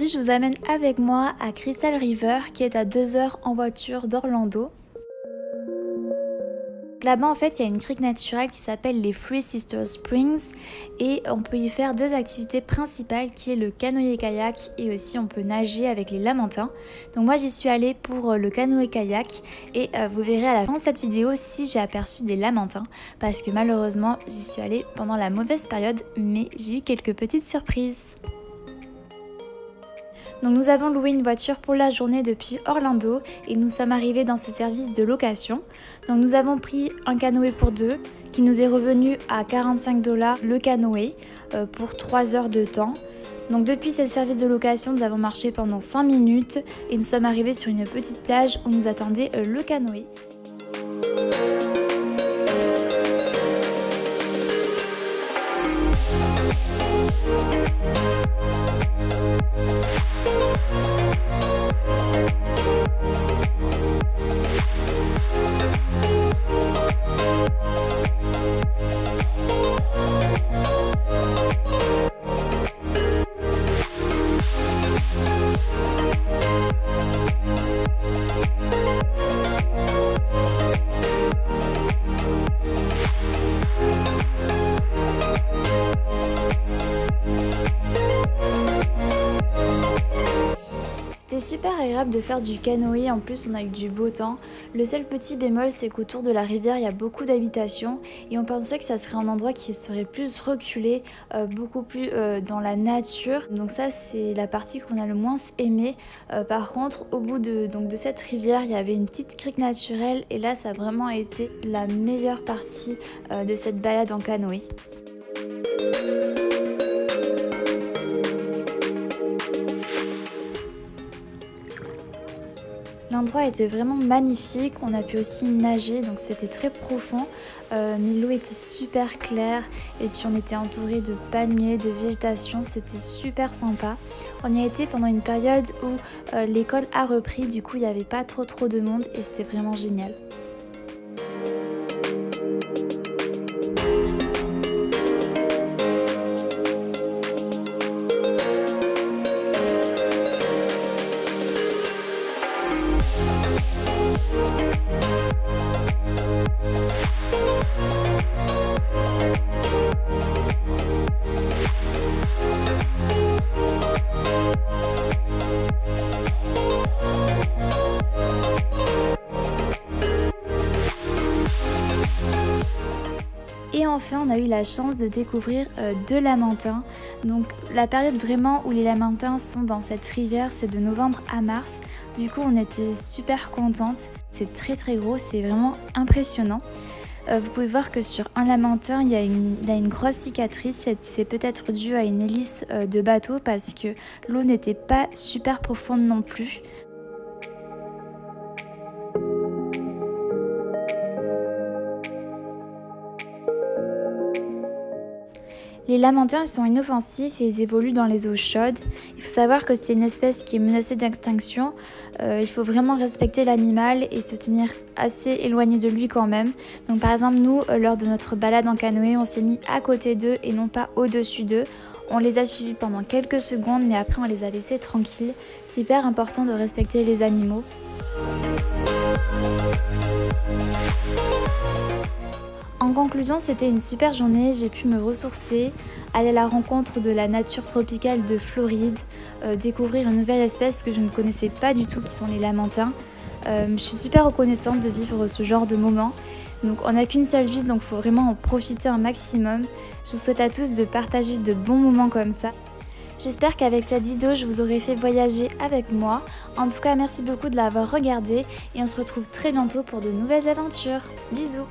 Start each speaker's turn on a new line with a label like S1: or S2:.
S1: Aujourd'hui, je vous amène avec moi à Crystal River qui est à 2 heures en voiture d'Orlando. Là-bas, en fait, il y a une crique naturelle qui s'appelle les Three Sisters Springs et on peut y faire deux activités principales qui est le canoë-kayak et aussi on peut nager avec les lamantins. Donc moi, j'y suis allée pour le canoë-kayak et vous verrez à la fin de cette vidéo si j'ai aperçu des lamantins parce que malheureusement, j'y suis allée pendant la mauvaise période mais j'ai eu quelques petites surprises. Donc nous avons loué une voiture pour la journée depuis Orlando et nous sommes arrivés dans ce service de location. Donc nous avons pris un canoë pour deux qui nous est revenu à 45 $ le canoë pour 3 heures de temps. Donc depuis ce service de location, nous avons marché pendant 5 minutes et nous sommes arrivés sur une petite plage où nous attendait le canoë. C'était super agréable de faire du canoë, en plus on a eu du beau temps. Le seul petit bémol c'est qu'autour de la rivière il y a beaucoup d'habitations et on pensait que ça serait un endroit qui serait plus reculé, beaucoup plus dans la nature. Donc ça c'est la partie qu'on a le moins aimé. Par contre au bout de cette rivière il y avait une petite crique naturelle et là ça a vraiment été la meilleure partie de cette balade en canoë. L'endroit était vraiment magnifique, on a pu aussi nager donc c'était très profond mais l'eau était super claire et puis on était entouré de palmiers, de végétation, c'était super sympa. On y a été pendant une période où l'école a repris, du coup il n'y avait pas trop de monde et c'était vraiment génial. Et enfin on a eu la chance de découvrir deux lamantins. Donc la période vraiment où les lamantins sont dans cette rivière c'est de novembre à mars. Du coup on était super contentes. C'est très gros, c'est vraiment impressionnant. Vous pouvez voir que sur un lamentin il y a une grosse cicatrice. C'est peut-être dû à une hélice de bateau parce que l'eau n'était pas super profonde non plus. Les lamantins sont inoffensifs et ils évoluent dans les eaux chaudes. Il faut savoir que c'est une espèce qui est menacée d'extinction. Il faut vraiment respecter l'animal et se tenir assez éloigné de lui quand même. Donc par exemple nous, lors de notre balade en canoë, on s'est mis à côté d'eux et non pas au-dessus d'eux. On les a suivis pendant quelques secondes mais après on les a laissés tranquilles. C'est hyper important de respecter les animaux. En conclusion, c'était une super journée, j'ai pu me ressourcer, aller à la rencontre de la nature tropicale de Floride, découvrir une nouvelle espèce que je ne connaissais pas du tout qui sont les lamantins. Je suis super reconnaissante de vivre ce genre de moment. Donc on n'a qu'une seule vie donc il faut vraiment en profiter un maximum. Je vous souhaite à tous de partager de bons moments comme ça. J'espère qu'avec cette vidéo, je vous aurai fait voyager avec moi. En tout cas, merci beaucoup de l'avoir regardé et on se retrouve très bientôt pour de nouvelles aventures. Bisous!